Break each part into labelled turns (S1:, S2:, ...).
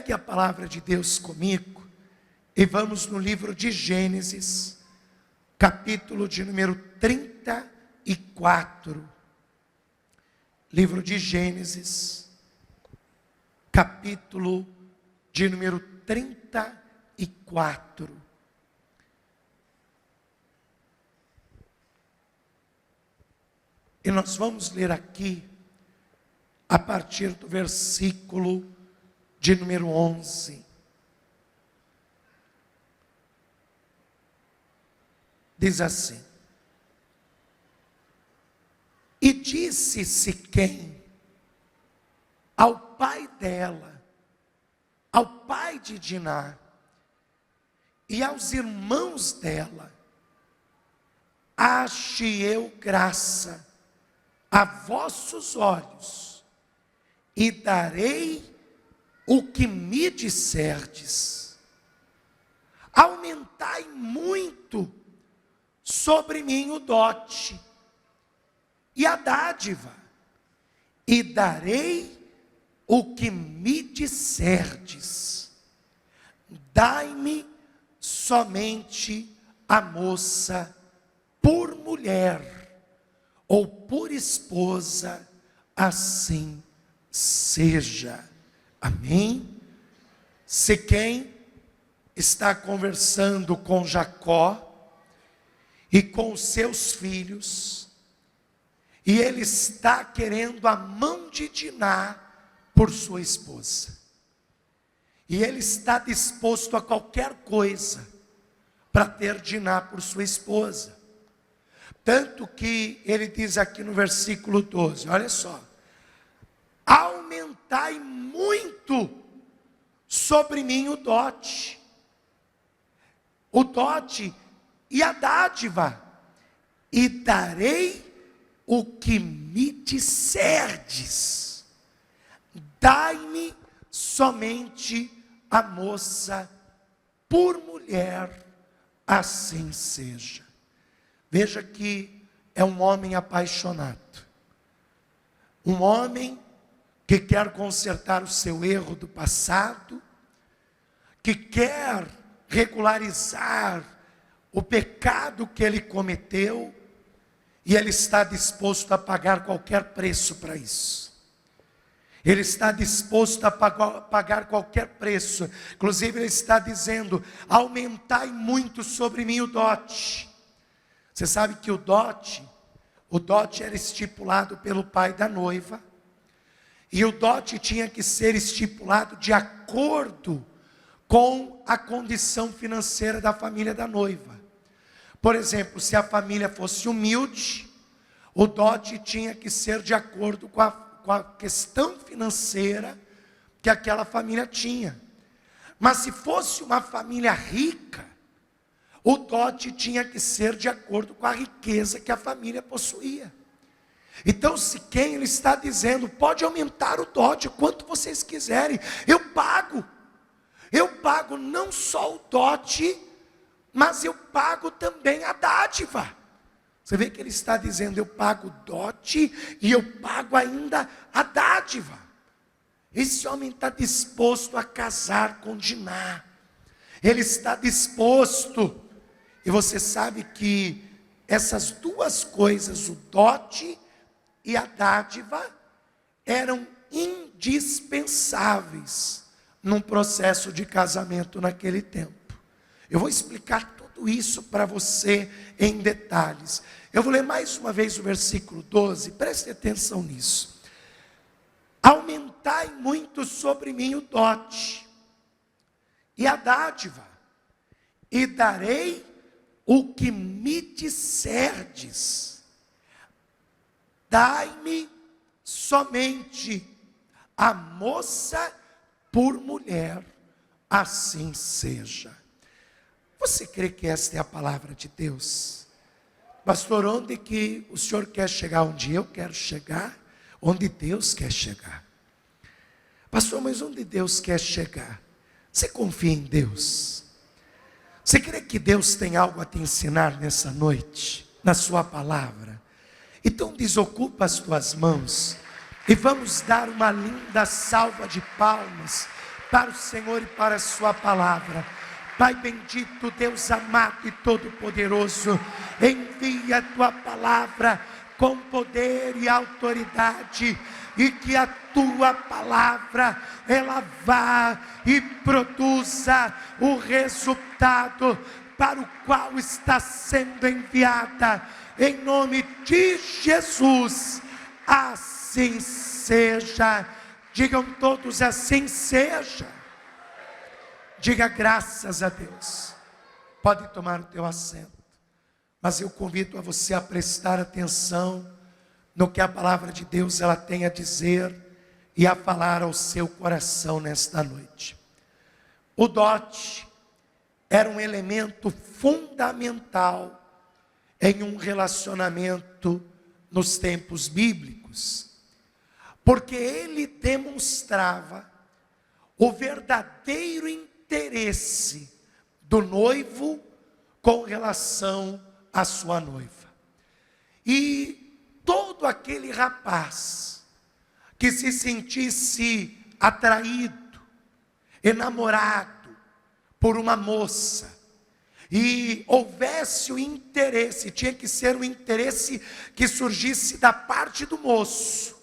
S1: aqui a palavra de Deus comigo e vamos no livro de Gênesis, capítulo de número 34. Livro de Gênesis, capítulo de número 34. E nós vamos ler aqui, a partir do versículo de número 11. Diz assim: E disse Siquém ao pai dela, ao pai de Diná, e aos irmãos dela: Ache eu graça a vossos olhos, e darei o que me disserdes. Aumentai muito sobre mim o dote e a dádiva, e darei o que me disserdes. Dai-me somente a moça por mulher, ou por esposa, assim seja. Amém? Siquém está conversando com Jacó e com os seus filhos, e ele está querendo a mão de Diná por sua esposa, e ele está disposto a qualquer coisa para ter Diná por sua esposa. Tanto que ele diz aqui no versículo 12, olha só: aumentai muito sobre mim o dote e a dádiva, e darei o que me disserdes. Dai-me somente a moça por mulher, assim seja. Veja que é um homem apaixonado, um homem que quer consertar o seu erro do passado, que quer regularizar o pecado que ele cometeu, e ele está disposto a pagar qualquer preço para isso. Ele está disposto a pagar qualquer preço. Inclusive ele está dizendo: aumentai muito sobre mim o dote. Você sabe que o dote era estipulado pelo pai da noiva, e o dote tinha que ser estipulado de acordo com a condição financeira da família da noiva. Por exemplo, se a família fosse humilde, o dote tinha que ser de acordo com a questão financeira que aquela família tinha. Mas se fosse uma família rica, o dote tinha que ser de acordo com a riqueza que a família possuía. Então Siquém, ele está dizendo: pode aumentar o dote o quanto vocês quiserem, eu pago não só o dote, mas eu pago também a dádiva. Você vê que ele está dizendo: eu pago o dote e eu pago ainda a dádiva. Esse homem está disposto a casar com Diná, ele está disposto. E você sabe que essas duas coisas, o dote e a dádiva, eram indispensáveis num processo de casamento naquele tempo. Eu vou explicar tudo isso para você em detalhes. Eu vou ler mais uma vez o versículo 12, preste atenção nisso. Aumentai muito sobre mim o dote e a dádiva, e darei o que me disserdes. Dai-me somente a moça por mulher, assim seja. Você crê que esta é a palavra de Deus? Pastor, onde que o senhor quer chegar? Onde eu quero chegar? Onde Deus quer chegar? Pastor, mas onde Deus quer chegar? Você confia em Deus? Você crê que Deus tem algo a te ensinar nessa noite, na sua palavra? Então desocupa as tuas mãos e vamos dar uma linda salva de palmas para o Senhor e para a sua palavra. Pai bendito, Deus amado e todo-poderoso, envia a tua palavra com poder e autoridade, e que a tua palavra, ela vá e produza o resultado para o qual está sendo enviada, em nome de Jesus. Assim seja. Digam todos: assim seja. Diga graças a Deus. Pode tomar o teu assento. Mas eu convido a você a prestar atenção no que a palavra de Deus ela tem a dizer e a falar ao seu coração nesta noite. O dote era um elemento fundamental em um relacionamento nos tempos bíblicos, porque ele demonstrava o verdadeiro interesse do noivo com relação à sua noiva. E todo aquele rapaz que se sentisse atraído, enamorado por uma moça, e houvesse o interesse, tinha que ser um interesse que surgisse da parte do moço,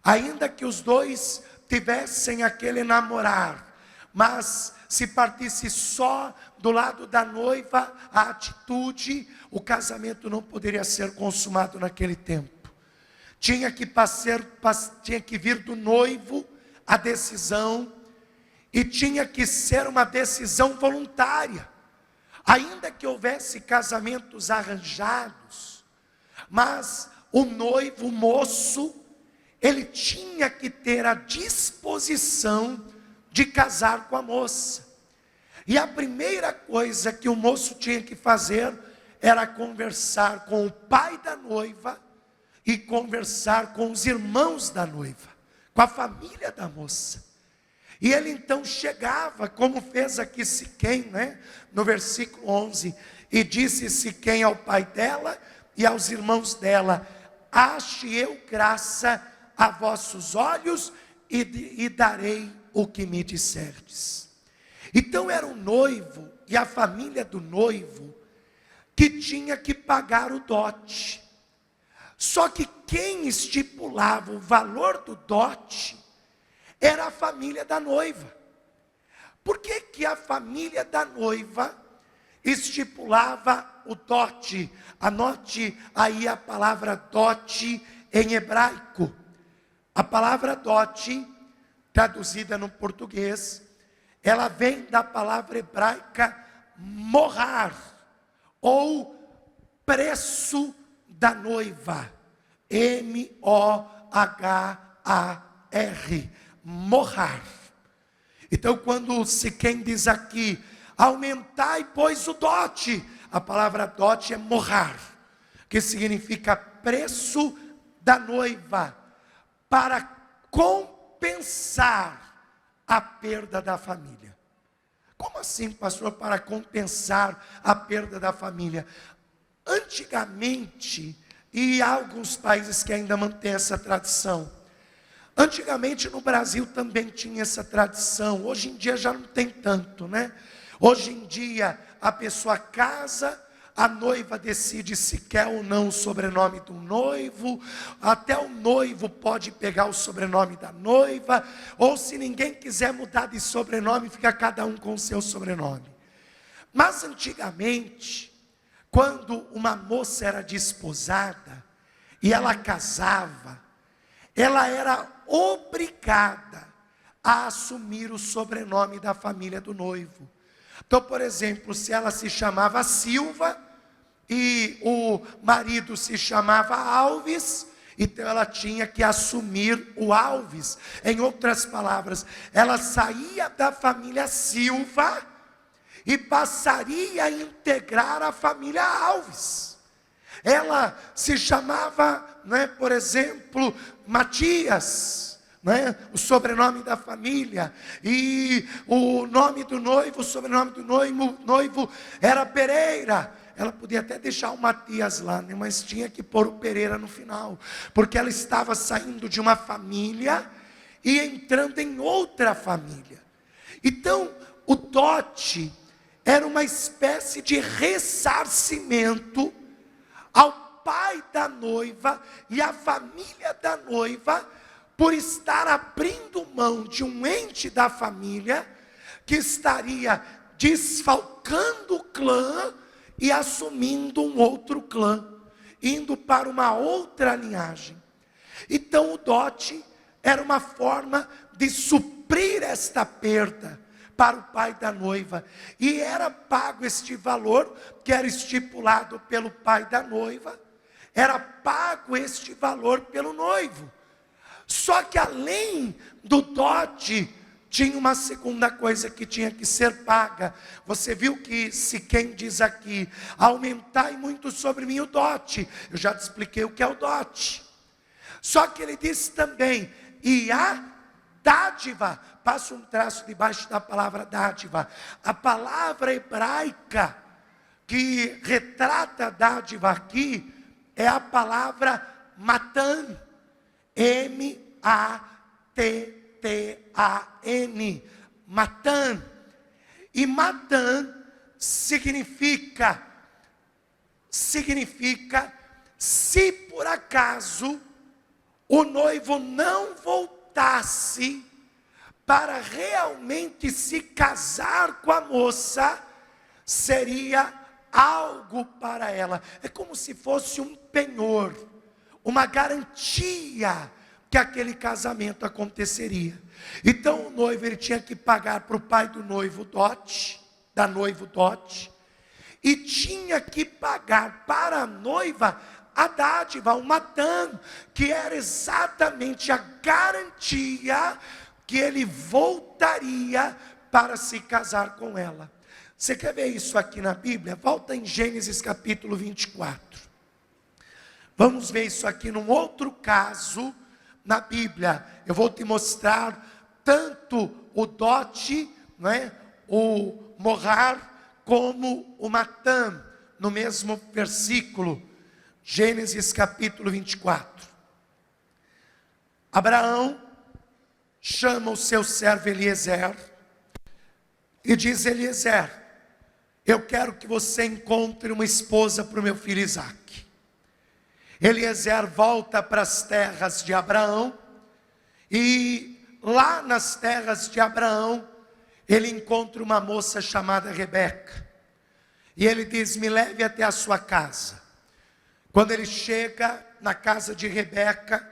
S1: ainda que os dois tivessem aquele namorar, mas se partisse só do lado da noiva a atitude, o casamento não poderia ser consumado naquele tempo. Tinha que vir do noivo a decisão, e tinha que ser uma decisão voluntária, ainda que houvesse casamentos arranjados, mas o noivo, o moço, ele tinha que ter a disposição de casar com a moça. E a primeira coisa que o moço tinha que fazer era conversar com o pai da noiva e conversar com os irmãos da noiva, com a família da moça. E ele então chegava, como fez aqui Siquém, no versículo 11, e disse Siquém ao pai dela e aos irmãos dela: ache eu graça a vossos olhos e darei o que me disserdes. Então era o noivo e a família do noivo que tinha que pagar o dote. Só que quem estipulava o valor do dote era a família da noiva. Por que que a família da noiva estipulava o dote? Anote aí a palavra dote em hebraico. A palavra dote, traduzida no português, ela vem da palavra hebraica mohar, ou preço da noiva. M-O-H-A-R, mohar. Então quando Siquém diz aqui: aumentai pois o dote, a palavra dote é mohar, que significa preço da noiva, para compensar a perda da família. Como assim, pastor, para compensar a perda da família? Antigamente, e há alguns países que ainda mantêm essa tradição, antigamente no Brasil também tinha essa tradição, hoje em dia já não tem tanto, Hoje em dia a pessoa casa, a noiva decide se quer ou não o sobrenome do noivo, até o noivo pode pegar o sobrenome da noiva, ou se ninguém quiser mudar de sobrenome, fica cada um com o seu sobrenome. Mas antigamente, quando uma moça era desposada e ela casava, ela era obrigada a assumir o sobrenome da família do noivo. Então, por exemplo, se ela se chamava Silva e o marido se chamava Alves, então ela tinha que assumir o Alves. Em outras palavras, ela saía da família Silva e passaria a integrar a família Alves. Ela se chamava, por exemplo, Matias, o sobrenome da família, e o nome do noivo, o sobrenome do noivo era Pereira. Ela podia até deixar o Matias lá, mas tinha que pôr o Pereira no final, porque ela estava saindo de uma família e entrando em outra família. Então, o dote era uma espécie de ressarcimento ao pai da noiva e à família da noiva, por estar abrindo mão de um ente da família, que estaria desfalcando o clã e assumindo um outro clã, indo para uma outra linhagem. Então o dote era uma forma de suprir esta perda para o pai da noiva, e era pago este valor, que era estipulado pelo pai da noiva, era pago este valor pelo noivo. Só que além do dote, tinha uma segunda coisa que tinha que ser paga. Você viu que se quem diz aqui, aumentai muito sobre mim o dote, eu já te expliquei o que é o dote. Só que ele disse também, e a dádiva, passa um traço debaixo da palavra dádiva. A palavra hebraica que retrata a dádiva aqui, é a palavra matan, M-A-T-T-A-N, matan. E matan significa, se por acaso o noivo não voltasse para realmente se casar com a moça, seria algo para ela. É como se fosse um penhor, uma garantia que aquele casamento aconteceria. Então o noivo, ele tinha que pagar para o pai do noivo dote, da noiva dote, e tinha que pagar para a noiva a dádiva, o matan, que era exatamente a garantia que ele voltaria para se casar com ela. Você quer ver isso aqui na Bíblia? Volta em Gênesis capítulo 24. Vamos ver isso aqui num outro caso na Bíblia. Eu vou te mostrar tanto o dote, não é? O morar, como o matan, no mesmo versículo. Gênesis capítulo 24. Abraão chama o seu servo Eliezer e diz: Eliezer, eu quero que você encontre uma esposa para o meu filho Isaque. Eliezer volta para as terras de Abraão, e lá nas terras de Abraão, ele encontra uma moça chamada Rebeca, e ele diz: me leve até a sua casa. Quando ele chega na casa de Rebeca,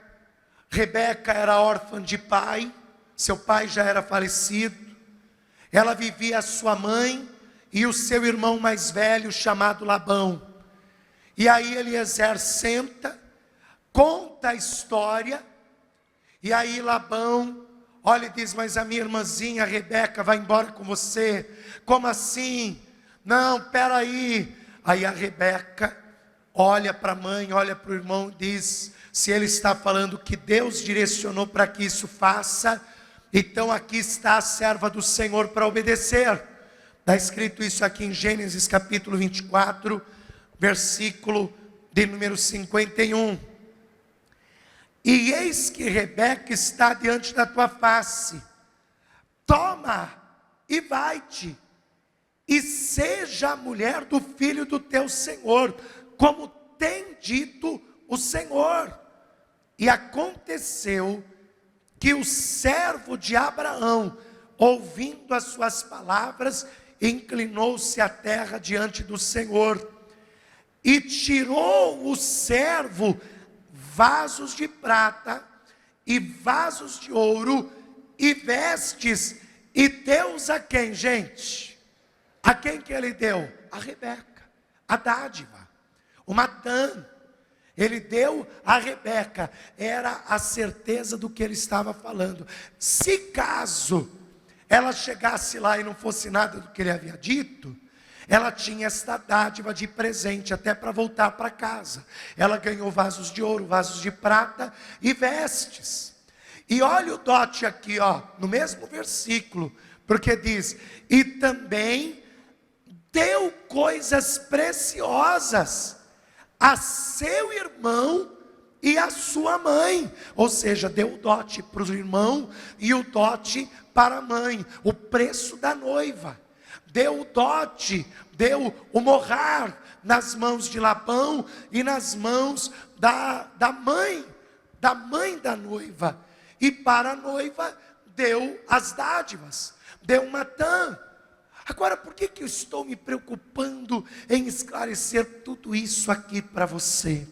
S1: Rebeca era órfã de pai, seu pai já era falecido, ela vivia a sua mãe e o seu irmão mais velho chamado Labão. E aí Eliezer senta, conta a história, e aí Labão olha e diz: mas a minha irmãzinha Rebeca vai embora com você. Como assim? Não, peraí. Aí a Rebeca olha para a mãe, olha para o irmão e diz: se ele está falando que Deus direcionou para que isso faça, então aqui está a serva do Senhor para obedecer. Está escrito isso aqui em Gênesis capítulo 24, versículo de número 51. E eis que Rebeca está diante da tua face, toma e vai-te, e seja a mulher do filho do teu Senhor, como tem dito o Senhor. E aconteceu que o servo de Abraão, ouvindo as suas palavras, inclinou-se à terra diante do Senhor, e tirou o servo vasos de prata, e vasos de ouro, e vestes, e deu-os a quem, gente? A quem que ele deu? A Rebeca, a dádiva, o matan. Ele deu a Rebeca, era a certeza do que ele estava falando. Se caso ela chegasse lá e não fosse nada do que ele havia dito, ela tinha esta dádiva de presente até para voltar para casa. Ela ganhou vasos de ouro, vasos de prata e vestes. E olha o dote aqui, ó, no mesmo versículo, porque diz: e também deu coisas preciosas a seu irmão e a sua mãe. Ou seja, deu o dote para o irmão e o dote para a mãe, o preço da noiva. Deu o dote, deu o morrar nas mãos de Labão e nas mãos da mãe da noiva. E para a noiva deu as dádivas, deu Natã. Agora, por que eu estou me preocupando em esclarecer tudo isso aqui para você?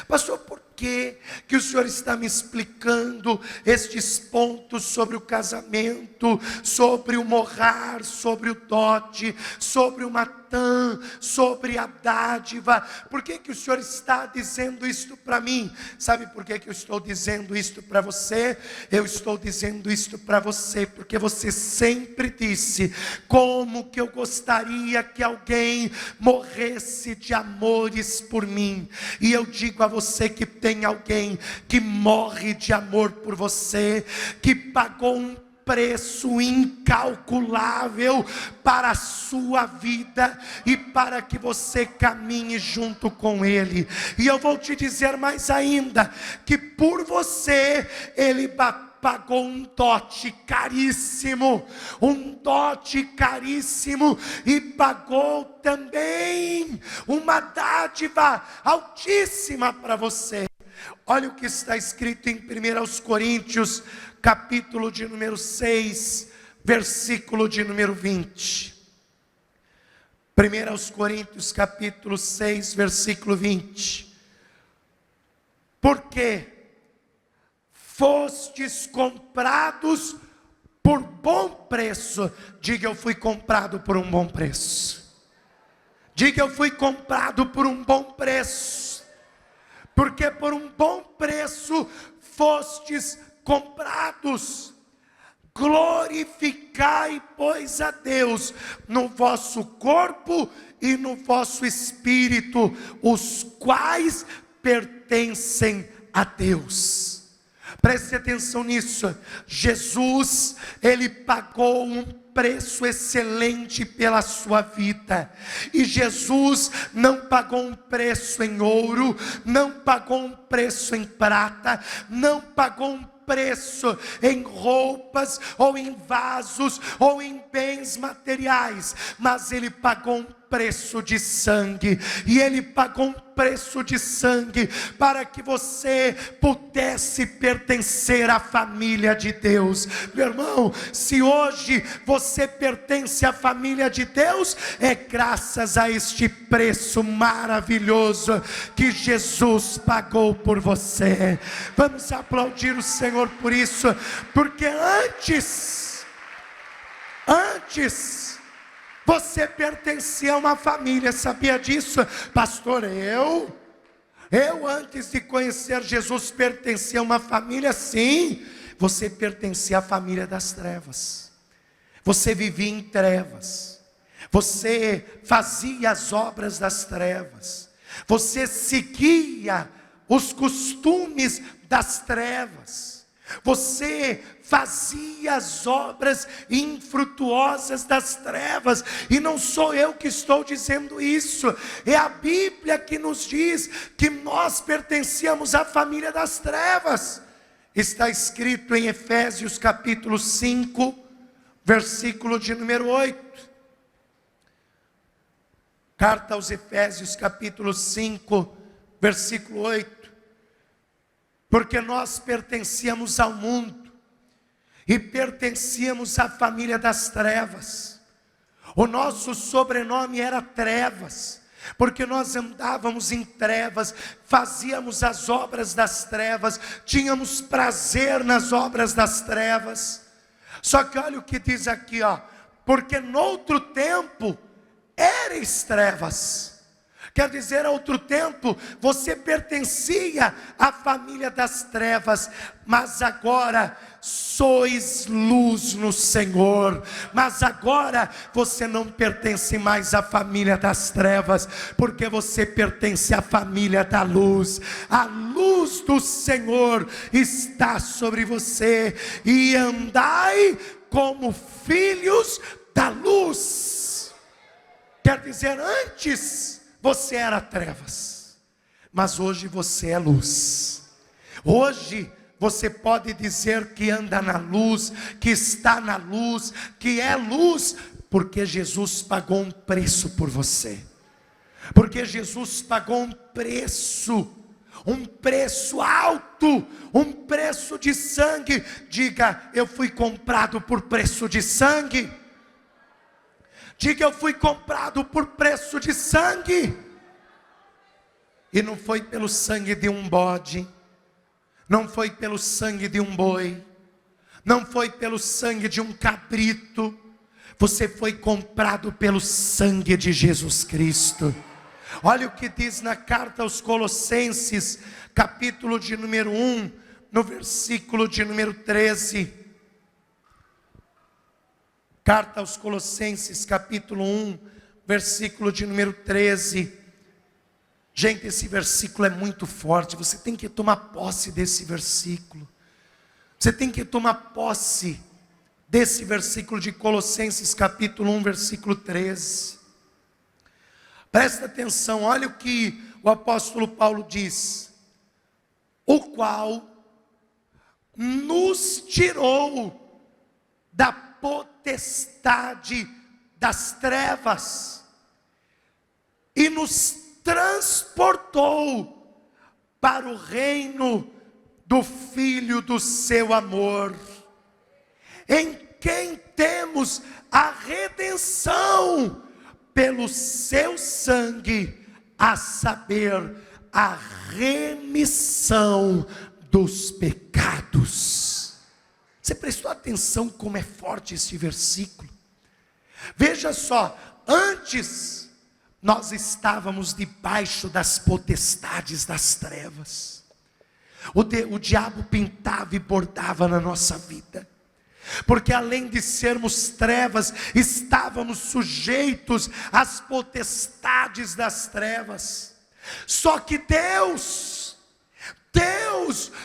S1: Pastor, por que o senhor está me explicando estes pontos sobre o casamento, sobre o morrar, sobre o dote, sobre o Natã, sobre a dádiva? Por que o senhor está dizendo isto para mim? Sabe por que eu estou dizendo isto para você? Eu estou dizendo isto para você porque você sempre disse: como que eu gostaria que alguém morresse de amores por mim. E eu digo a você que tem alguém que morre de amor por você, que pagou um preço incalculável para a sua vida e para que você caminhe junto com ele. E eu vou te dizer mais ainda, que por você ele pagou um dote caríssimo, e pagou também uma dádiva altíssima para você. Olha o que está escrito em 1 Coríntios, capítulo de número 6, versículo de número 20. 1 Coríntios, capítulo 6, versículo 20. Porque fostes comprados por bom preço. Diga: eu fui comprado por um bom preço. Diga: eu fui comprado por um bom preço. Porque por um bom preço fostes comprados. Glorificai, pois, a Deus no vosso corpo e no vosso espírito, os quais pertencem a Deus. Preste atenção nisso. Jesus, ele pagou um preço excelente pela sua vida. E Jesus não pagou um preço em ouro, não pagou um preço em prata, não pagou um preço em roupas, ou em vasos, ou em bens materiais, mas ele pagou um preço de sangue. E ele pagou um preço de sangue para que você pudesse pertencer à família de Deus. Meu irmão, se hoje você pertence à família de Deus, é graças a este preço maravilhoso que Jesus pagou por você. Vamos aplaudir o Senhor por isso, porque antes você pertencia a uma família. Sabia disso? Pastor, eu antes de conhecer Jesus pertencia a uma família. Sim, você pertencia à família das trevas. Você vivia em trevas, você fazia as obras das trevas, você seguia os costumes das trevas, você fazia as obras infrutuosas das trevas. E não sou eu que estou dizendo isso, é a Bíblia que nos diz que nós pertencíamos à família das trevas. Está escrito em Efésios capítulo 5, versículo de número 8. Carta aos Efésios capítulo 5, versículo 8. Porque nós pertencíamos ao mundo e pertencíamos à família das trevas. O nosso sobrenome era Trevas, porque nós andávamos em trevas, fazíamos as obras das trevas, tínhamos prazer nas obras das trevas. Só que olha o que diz aqui, porque noutro tempo eres trevas. Quer dizer, a outro tempo você pertencia à família das trevas, mas agora sois luz no Senhor. Mas agora você não pertence mais à família das trevas, porque você pertence à família da luz. A luz do Senhor está sobre você, e andai como filhos da luz. Quer dizer, antes você era trevas, mas hoje você é luz. Hoje você pode dizer que anda na luz, que está na luz, que é luz, porque Jesus pagou um preço por você. Porque Jesus pagou um preço alto, um preço de sangue. Diga: eu fui comprado por preço de sangue. Diga: eu fui comprado por preço de sangue. E não foi pelo sangue de um bode, não foi pelo sangue de um boi, não foi pelo sangue de um cabrito. Você foi comprado pelo sangue de Jesus Cristo. Olha o que diz na carta aos Colossenses, capítulo de número 1, no versículo de número 13. Carta aos Colossenses, capítulo 1, versículo de número 13. Gente, esse versículo é muito forte. Você tem que tomar posse desse versículo. Você tem que tomar posse desse versículo de Colossenses, capítulo 1, versículo 13. Presta atenção, olha o que o apóstolo Paulo diz: o qual nos tirou da potestade das trevas e nos transportou para o reino do Filho do seu amor, em quem temos a redenção pelo seu sangue, a saber, a remissão dos pecados. Você prestou atenção como é forte esse versículo? Veja só, antes nós estávamos debaixo das potestades das trevas. O diabo pintava e bordava na nossa vida, porque além de sermos trevas, estávamos sujeitos às potestades das trevas. Só que Deus,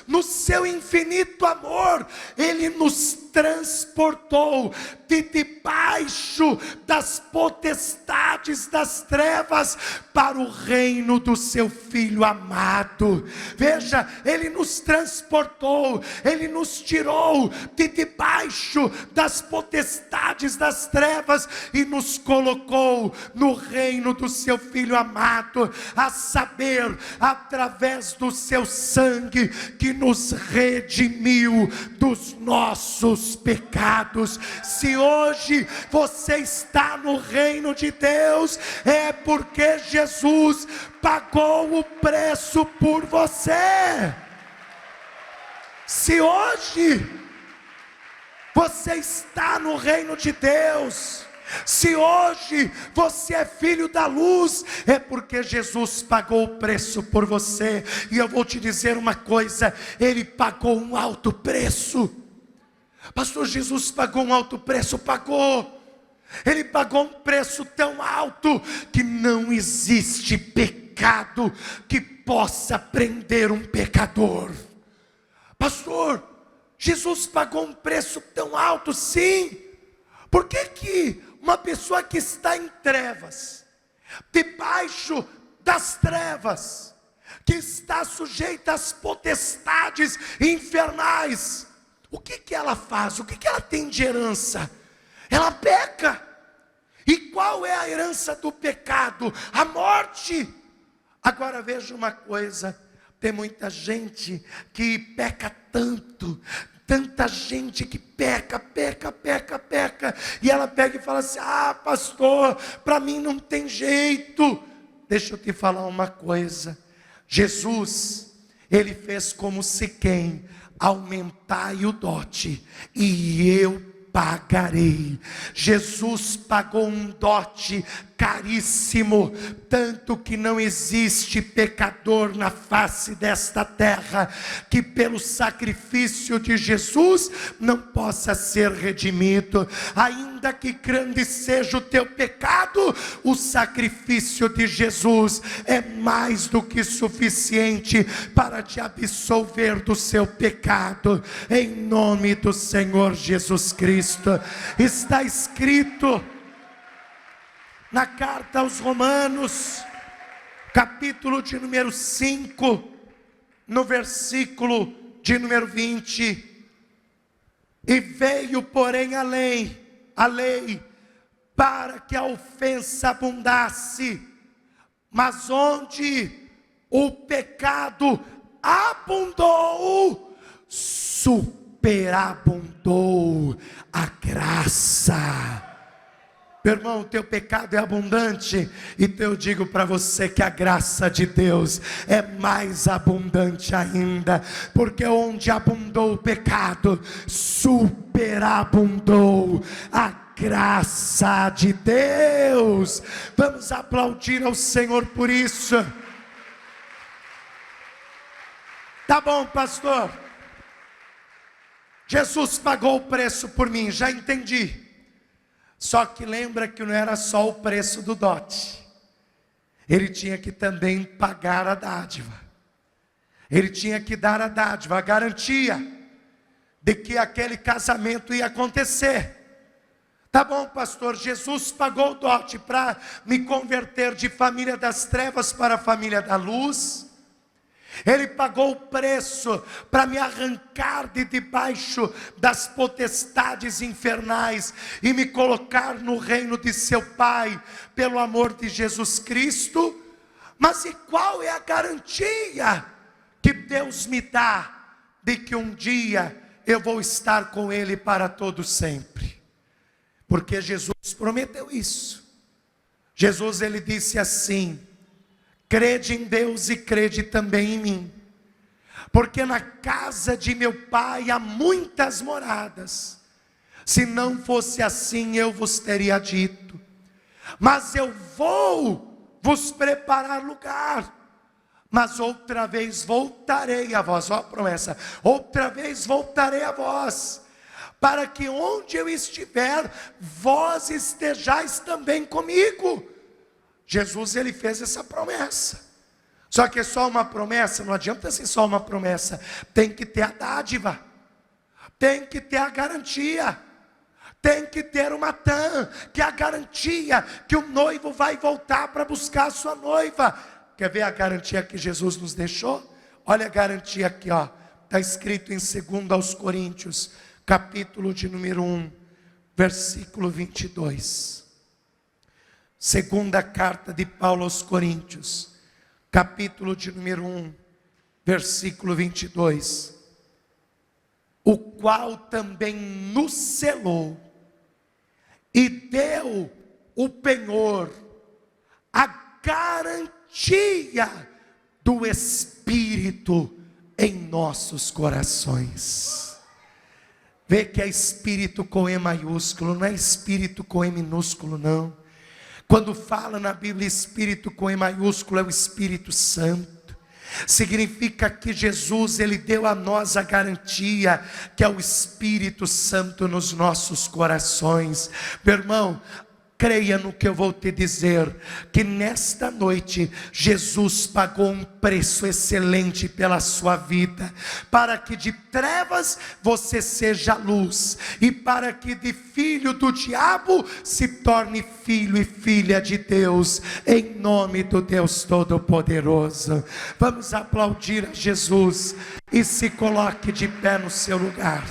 S1: no seu infinito amor, Ele nos transportou de debaixo das potestades das trevas para o reino do seu Filho amado. Veja, Ele nos transportou, Ele nos tirou de debaixo das potestades das trevas e nos colocou no reino do seu Filho amado, a saber, através do seu sangue que nos redimiu dos nossos pecados. Se hoje você está no reino de Deus, é porque Jesus pagou o preço por você. Se hoje você está no reino de Deus, se hoje você é filho da luz, é porque Jesus pagou o preço por você. E eu vou te dizer uma coisa: Ele pagou um alto preço. Pastor, Jesus pagou um alto preço? Pagou. Ele pagou um preço tão alto que não existe pecado que possa prender um pecador. Pastor, Jesus pagou um preço tão alto? Sim. Por que uma pessoa que está em trevas, debaixo das trevas, que está sujeita às potestades infernais, o que ela faz? O que ela tem de herança? Ela peca. E qual é a herança do pecado? A morte. Agora veja uma coisa: tem muita gente que peca tanto, tanta gente que peca, e ela pega e fala assim: ah, pastor, para mim não tem jeito. Deixa eu te falar uma coisa: Jesus, Ele fez como se quem: aumentai o dote e eu pagarei. Jesus pagou um dote caríssimo, tanto que não existe pecador na face desta terra que pelo sacrifício de Jesus não possa ser redimido. Ainda que grande seja o teu pecado, o sacrifício de Jesus é mais do que suficiente para te absolver do seu pecado, em nome do Senhor Jesus Cristo. Está escrito na carta aos Romanos, capítulo de número 5, no versículo de número 20. E veio, porém, a lei, para que a ofensa abundasse. Mas onde o pecado abundou, superabundou a graça. Meu irmão, o teu pecado é abundante, então eu digo para você que a graça de Deus é mais abundante ainda, porque onde abundou o pecado, superabundou a graça de Deus. Vamos aplaudir ao Senhor por isso. Tá bom, pastor, Jesus pagou o preço por mim, já entendi. Só que lembra que não era só o preço do dote, ele tinha que também pagar a dádiva, ele tinha que dar a dádiva, a garantia de que aquele casamento ia acontecer. Tá bom, pastor, Jesus pagou o dote para me converter de família das trevas para a família da luz. Ele pagou o preço para me arrancar de debaixo das potestades infernais e me colocar no reino de seu Pai, pelo amor de Jesus Cristo. Mas e qual é a garantia que Deus me dá de que um dia eu vou estar com Ele para todo sempre? Porque Jesus prometeu isso. Jesus, ele disse assim: crede em Deus e crede também em mim, porque na casa de meu Pai há muitas moradas. Se não fosse assim, eu vos teria dito, mas eu vou vos preparar lugar. Mas outra vez voltarei a vós, ó a promessa, outra vez voltarei a vós, para que onde eu estiver, vós estejais também comigo. Jesus, ele fez essa promessa. Só que é só uma promessa, não adianta ser só uma promessa. Tem que ter a dádiva, tem que ter a garantia, tem que ter uma TAM, que é a garantia que o noivo vai voltar para buscar a sua noiva. Quer ver a garantia que Jesus nos deixou? Olha a garantia aqui, ó. Está escrito em 2 Coríntios, capítulo de número 1, versículo 22. Segunda carta de Paulo aos Coríntios, capítulo de número 1, versículo 22. O qual também nos selou e deu o penhor, a garantia do Espírito em nossos corações. Vê que é Espírito com E maiúsculo, não é Espírito com E minúsculo não. Quando fala na Bíblia Espírito com E maiúsculo, é o Espírito Santo. Significa que Jesus, ele deu a nós a garantia, que é o Espírito Santo nos nossos corações. Meu irmão, creia no que eu vou te dizer, que nesta noite Jesus pagou um preço excelente pela sua vida, para que de trevas você seja luz, e para que de filho do diabo se torne filho e filha de Deus, em nome do Deus Todo-Poderoso. Vamos aplaudir a Jesus e se coloque de pé no seu lugar.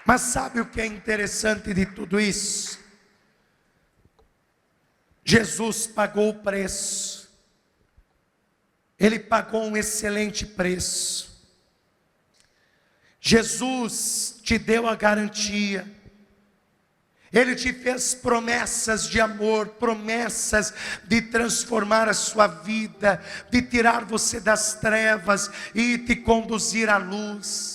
S1: Mas sabe o que é interessante de tudo isso? Jesus pagou o preço. Ele pagou um excelente preço. Jesus te deu a garantia. Ele te fez promessas de amor, promessas de transformar a sua vida, de tirar você das trevas e te conduzir à luz.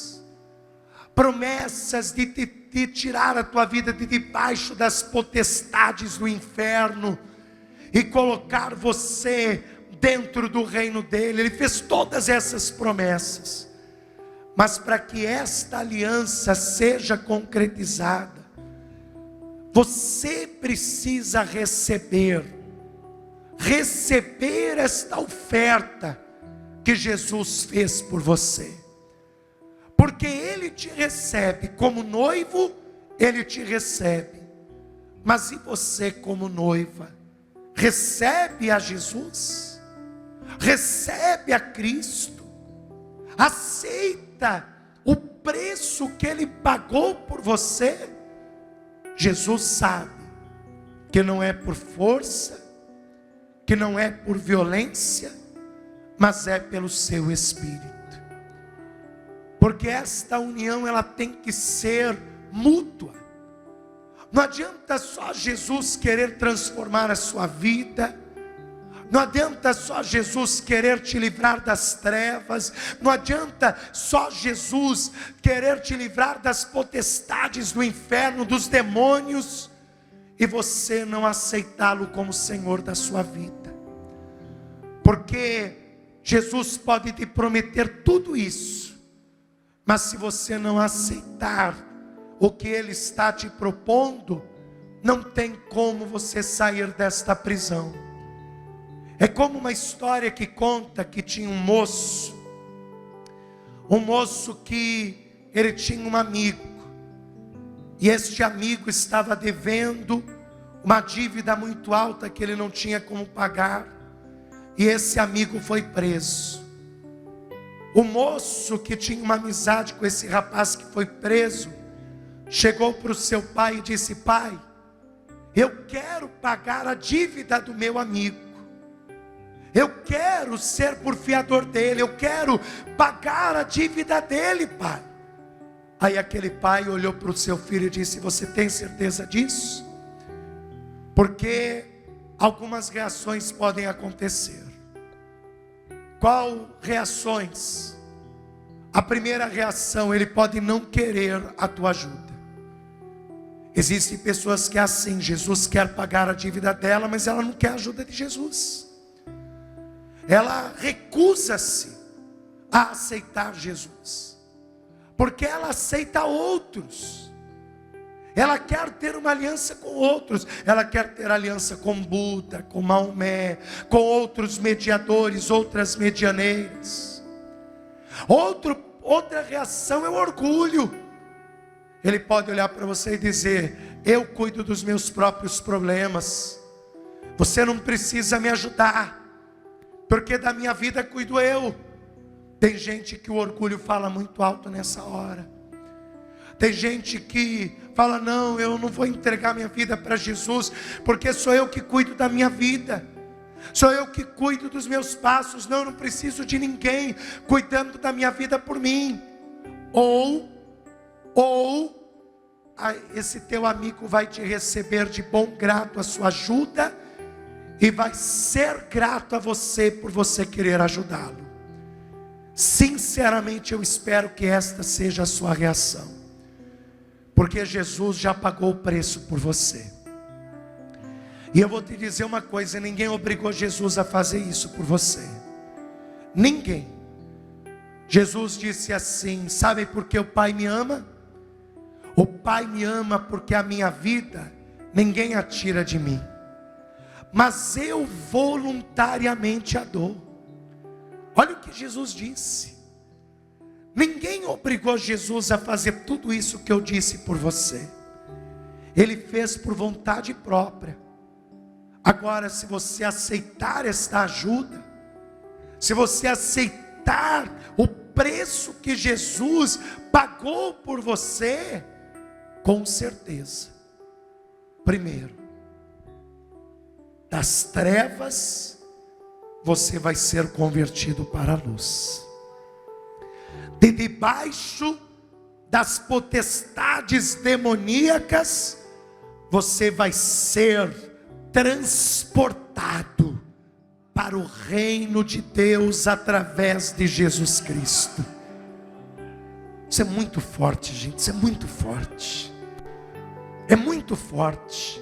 S1: Promessas de tirar a tua vida de debaixo das potestades do inferno e colocar você dentro do reino dele. Ele fez todas essas promessas, mas para que esta aliança seja concretizada, você precisa receber esta oferta que Jesus fez por você. Porque Ele te recebe como noivo, Ele te recebe. Mas e você como noiva, recebe a Jesus? recebe a Cristo, aceita o preço que Ele pagou por você, Jesus sabe que não é por força, que não é por violência, mas é pelo seu Espírito. Porque esta união, ela tem que ser mútua. Não adianta só Jesus querer transformar a sua vida, não adianta só Jesus querer te livrar das trevas, não adianta só Jesus querer te livrar das potestades do inferno, dos demônios, e você não aceitá-lo como Senhor da sua vida. Porque Jesus pode te prometer tudo isso, mas se você não aceitar o que Ele está te propondo, não tem como você sair desta prisão. É como uma história que conta que tinha um moço que ele tinha um amigo, e este amigo estava devendo uma dívida muito alta que ele não tinha como pagar, e esse amigo foi preso. O moço que tinha uma amizade com esse rapaz que foi preso, chegou para o seu pai e disse: pai, eu quero pagar a dívida do meu amigo. Eu quero ser porfiador dele, eu quero pagar a dívida dele, pai. Aí aquele pai olhou para o seu filho e disse: você tem certeza disso? Porque algumas reações podem acontecer. Qual reações? A primeira reação, ele pode não querer a tua ajuda. Existem pessoas que é assim: Jesus quer pagar a dívida dela, mas ela não quer a ajuda de Jesus. Ela recusa-se a aceitar Jesus, porque ela aceita outros. Ela quer ter uma aliança com outros. Ela quer ter aliança com Buda, com Maomé, com outros mediadores, outras medianeiras. Outra reação é o orgulho. Ele pode olhar para você e dizer: eu cuido dos meus próprios problemas, você não precisa me ajudar, porque da minha vida cuido eu. Tem gente que o orgulho fala muito alto nessa hora. Tem gente que fala: não, eu não vou entregar minha vida para Jesus, porque sou eu que cuido da minha vida, sou eu que cuido dos meus passos, não, eu não preciso de ninguém cuidando da minha vida por mim. Ou esse teu amigo vai te receber de bom grado a sua ajuda, e vai ser grato a você por você querer ajudá-lo. Sinceramente, eu espero que esta seja a sua reação, porque Jesus já pagou o preço por você. E eu vou te dizer uma coisa: ninguém obrigou Jesus a fazer isso por você. Ninguém. Jesus disse assim: sabe por que o Pai me ama? O Pai me ama porque a minha vida ninguém a tira de mim, mas eu voluntariamente a dou. Olha o que Jesus disse. Ninguém obrigou Jesus a fazer tudo isso que eu disse por você. Ele fez por vontade própria. Agora, se você aceitar esta ajuda, se você aceitar o preço que Jesus pagou por você, com certeza, primeiro, das trevas você vai ser convertido para a luz. De debaixo das potestades demoníacas, você vai ser transportado para o reino de Deus através de Jesus Cristo. Isso é muito forte, gente, isso é muito forte. É muito forte.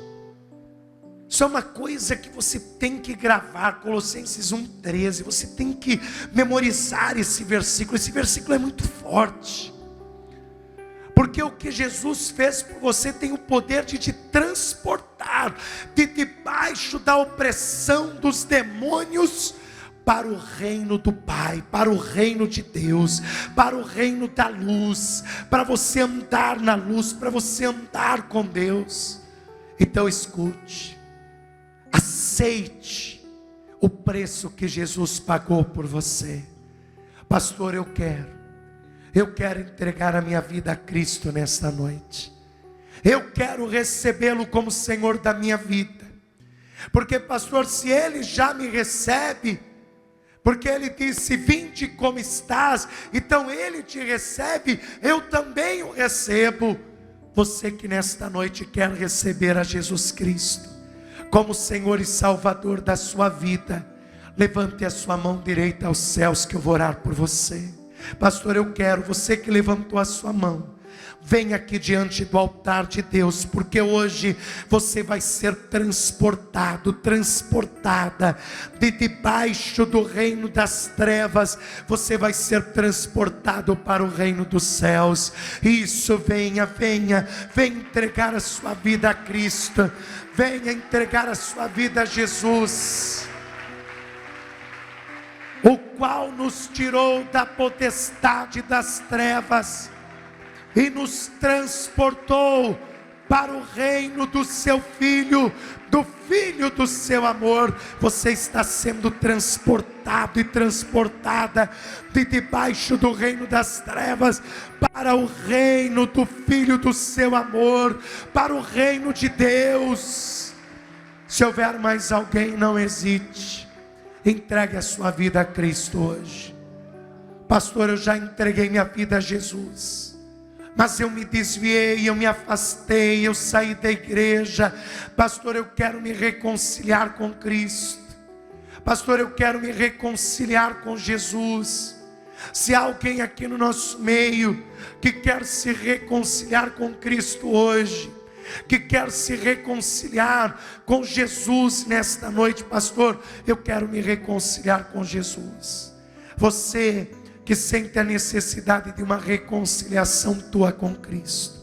S1: Isso é uma coisa que você tem que gravar. Colossenses 1,13. Você tem que memorizar esse versículo. Esse versículo é muito forte. Porque o que Jesus fez por você tem o poder de te transportar de debaixo da opressão dos demônios para o reino do Pai, para o reino de Deus, para o reino da luz, para você andar na luz, para você andar com Deus. Então escute, aceite o preço que Jesus pagou por você. Pastor, eu quero entregar a minha vida a Cristo nesta noite. Eu quero recebê-lo como Senhor da minha vida. Porque, pastor, se Ele já me recebe, porque Ele disse: vinde como estás, então Ele te recebe, eu também o recebo. Você que nesta noite quer receber a Jesus Cristo como Senhor e Salvador da sua vida, levante a sua mão direita aos céus que eu vou orar por você. Pastor, eu quero. Você que levantou a sua mão, vem aqui diante do altar de Deus, porque hoje você vai ser transportado, transportada de debaixo do reino das trevas, você vai ser transportado para o reino dos céus. Isso, venha entregar a sua vida a Cristo, venha entregar a sua vida a Jesus, o qual nos tirou da potestade das trevas e nos transportou para o reino do seu Filho, do Filho do seu amor. Você está sendo transportado e transportada de debaixo do reino das trevas para o reino do Filho do seu amor, para o reino de Deus. Se houver mais alguém, não hesite, entregue a sua vida a Cristo hoje. Pastor, eu já entreguei minha vida a Jesus, mas eu me desviei, eu me afastei, eu saí da igreja. Pastor, eu quero me reconciliar com Cristo. Pastor, eu quero me reconciliar com Jesus. Se há alguém aqui no nosso meio que quer se reconciliar com Cristo hoje, que quer se reconciliar com Jesus nesta noite: pastor, eu quero me reconciliar com Jesus. Você que sente a necessidade de uma reconciliação tua com Cristo,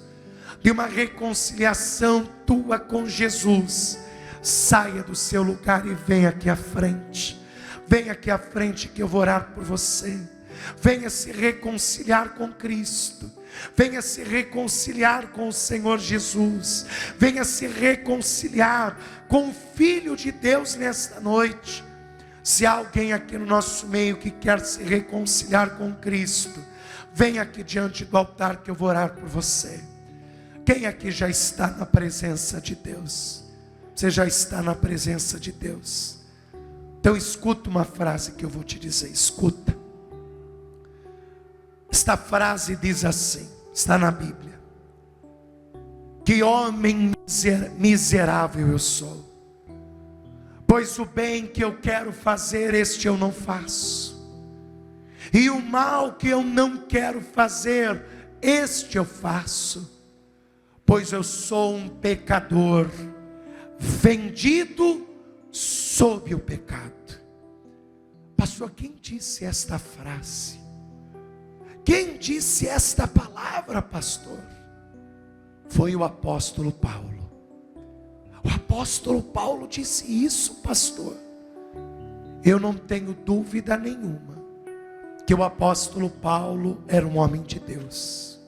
S1: de uma reconciliação tua com Jesus, saia do seu lugar e venha aqui à frente. Venha aqui à frente que eu vou orar por você. Venha se reconciliar com Cristo. Venha se reconciliar com o Senhor Jesus. Venha se reconciliar com o Filho de Deus nesta noite. Se há alguém aqui no nosso meio que quer se reconciliar com Cristo, venha aqui diante do altar que eu vou orar por você. Quem aqui já está na presença de Deus? Você já está na presença de Deus? Então escuta uma frase que eu vou te dizer, escuta. Esta frase diz assim, está na Bíblia: que homem miserável eu sou, pois o bem que eu quero fazer, este eu não faço, e o mal que eu não quero fazer, este eu faço. Pois eu sou um pecador, vendido sob o pecado. Pastor, quem disse esta frase? Quem disse esta palavra, pastor? Foi o apóstolo Paulo. O apóstolo Paulo disse isso, pastor. Eu não tenho dúvida nenhuma que o apóstolo Paulo era um homem de Deus.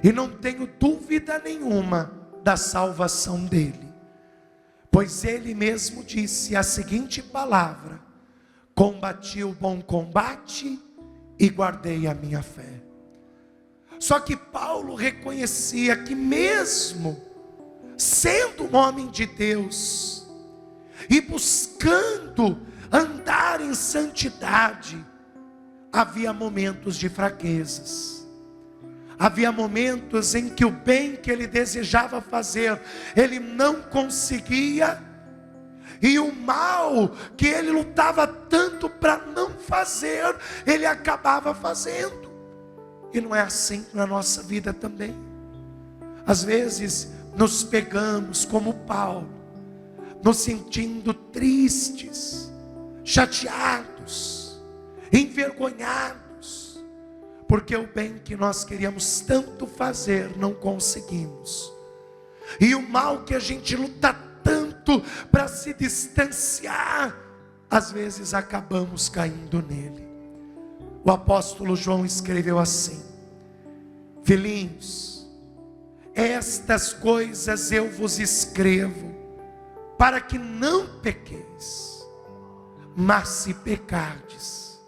S1: E não tenho dúvida nenhuma da salvação dele. Pois ele mesmo disse a seguinte palavra: combati o bom combate e guardei a minha fé. Só que Paulo reconhecia que mesmo sendo um homem de Deus e buscando andar em santidade, havia momentos de fraquezas. Havia momentos em que o bem que ele desejava fazer, ele não conseguia, e o mal que ele lutava tanto para não fazer, ele acabava fazendo. E não é assim na nossa vida também. Às vezes nos pegamos como Paulo, nos sentindo tristes, chateados, envergonhados, porque o bem que nós queríamos tanto fazer, não conseguimos. E o mal que a gente luta tanto para se distanciar, às vezes acabamos caindo nele. O apóstolo João escreveu assim: filhinhos, estas coisas eu vos escrevo, para que não pequeis. mas se pecardes,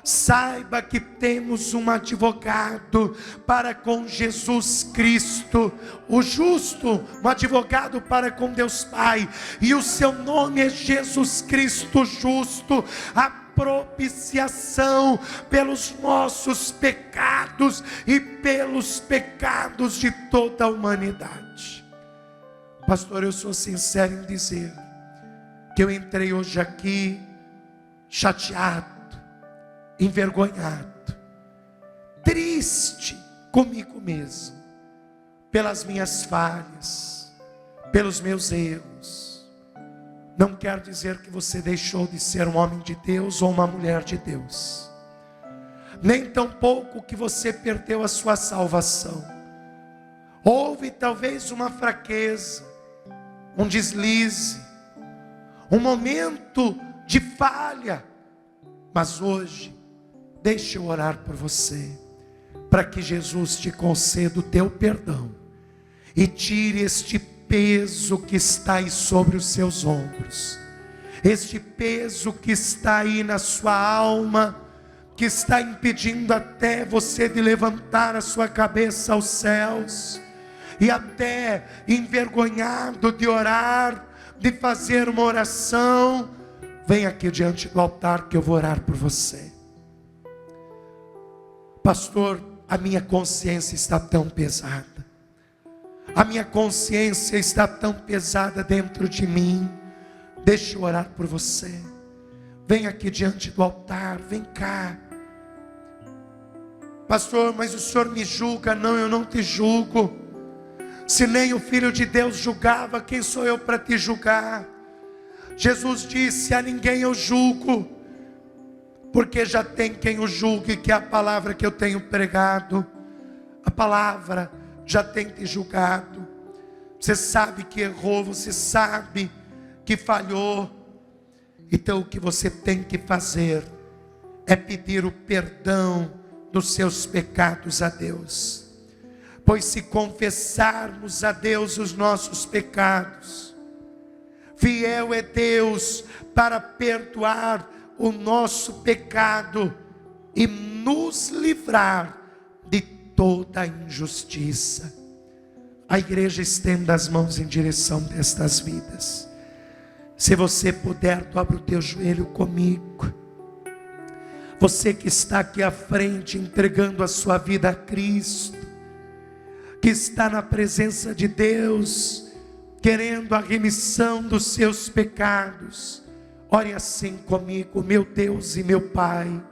S1: saiba que temos um advogado para com Jesus Cristo, o justo, um advogado para com Deus Pai, e o seu nome é Jesus Cristo justo, a propiciação pelos nossos pecados e pelos pecados de toda a humanidade. Pastor, eu sou sincero em dizer que eu entrei hoje aqui chateado, envergonhado, triste comigo mesmo, pelas minhas falhas, pelos meus erros. Não quer dizer que você deixou de ser um homem de Deus ou uma mulher de Deus, nem tampouco que você perdeu a sua salvação. Houve talvez uma fraqueza, um deslize, um momento de falha, mas hoje, deixe eu orar por você, para que Jesus te conceda o teu perdão, e tire este peso que está aí sobre os seus ombros, este peso que está aí na sua alma, que está impedindo até você de levantar a sua cabeça aos céus, e até envergonhado de orar, de fazer uma oração. Vem aqui diante do altar que eu vou orar por você. Pastor, a minha consciência está tão pesada, a minha consciência está tão pesada dentro de mim. Deixa eu orar por você. Vem aqui diante do altar, vem cá. Pastor, mas o senhor me julga? Não, eu não te julgo. Se nem o Filho de Deus julgava, quem sou eu para te julgar? Jesus disse: a ninguém eu julgo, porque já tem quem o julgue, que é a palavra que eu tenho pregado. A palavra já tem te julgado. Você sabe que errou, você sabe que falhou. Então o que você tem que fazer é pedir o perdão dos seus pecados a Deus. Pois se confessarmos a Deus os nossos pecados, fiel é Deus para perdoar o nosso pecado e nos livrar de toda a injustiça. A igreja estenda as mãos em direção destas vidas. Se você puder, dobra o teu joelho comigo. Você que está aqui à frente, entregando a sua vida a Cristo, que está na presença de Deus, querendo a remissão dos seus pecados, ore assim comigo. Meu Deus e meu Pai,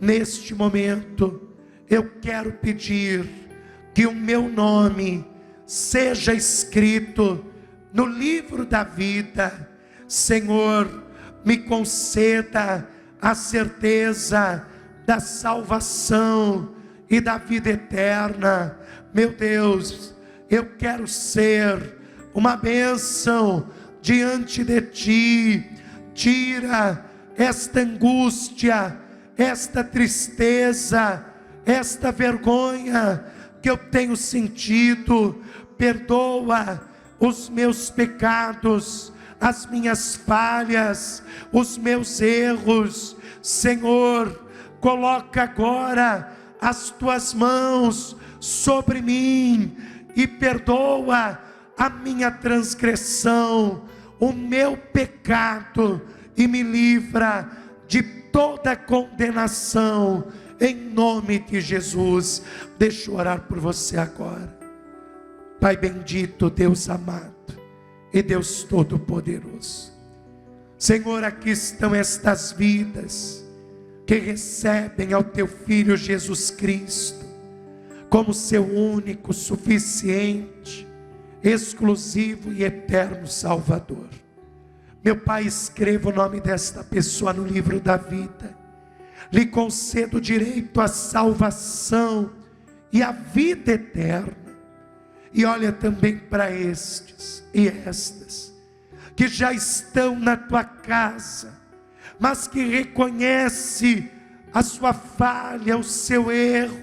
S1: neste momento, eu quero pedir que o meu nome seja escrito no livro da vida. Senhor, me conceda a certeza da salvação e da vida eterna. Meu Deus, eu quero ser uma bênção diante de Ti. Tira esta angústia, esta tristeza, esta vergonha que eu tenho sentido. Perdoa os meus pecados, as minhas falhas, os meus erros. Senhor, coloca agora as Tuas mãos sobre mim e perdoa a minha transgressão, o meu pecado, e me livra de toda condenação, em nome de Jesus. Deixa eu orar por você agora. Pai bendito, Deus amado e Deus todo-poderoso, Senhor, aqui estão estas vidas que recebem ao Teu Filho Jesus Cristo como seu único, suficiente, exclusivo e eterno Salvador. Meu Pai, escreva o nome desta pessoa no livro da vida, lhe concedo o direito à salvação e à vida eterna. E olha também para estes e estas que já estão na Tua casa, mas que reconhece a sua falha, o seu erro,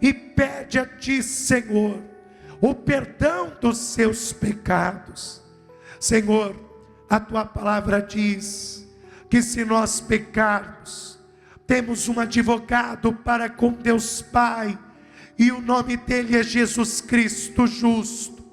S1: e pede a Ti, Senhor, o perdão dos seus pecados. Senhor, a Tua palavra diz que se nós pecarmos, temos um advogado para com Deus Pai, e o nome dele é Jesus Cristo justo,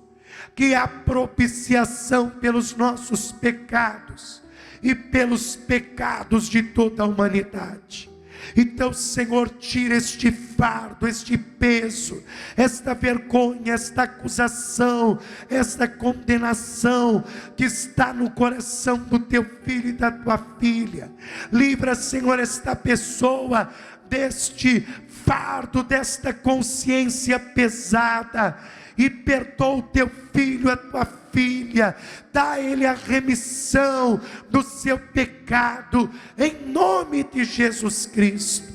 S1: que é a propiciação pelos nossos pecados e pelos pecados de toda a humanidade. Então, Senhor, tira este fardo, este peso, esta vergonha, esta acusação, esta condenação que está no coração do teu filho e da tua filha. Livra, Senhor, esta pessoa deste fardo, desta consciência pesada, e perdoa o teu filho, a tua filha, dá a ele a remissão do seu pecado, em nome de Jesus Cristo.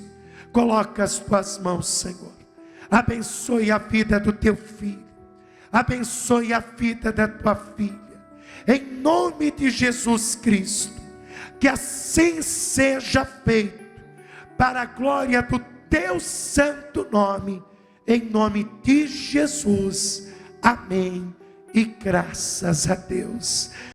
S1: Coloca as tuas mãos, Senhor, abençoe a vida do teu filho, abençoe a vida da tua filha, em nome de Jesus Cristo, que assim seja feito, para a glória do teu santo nome, em nome de Jesus, amém, e graças a Deus.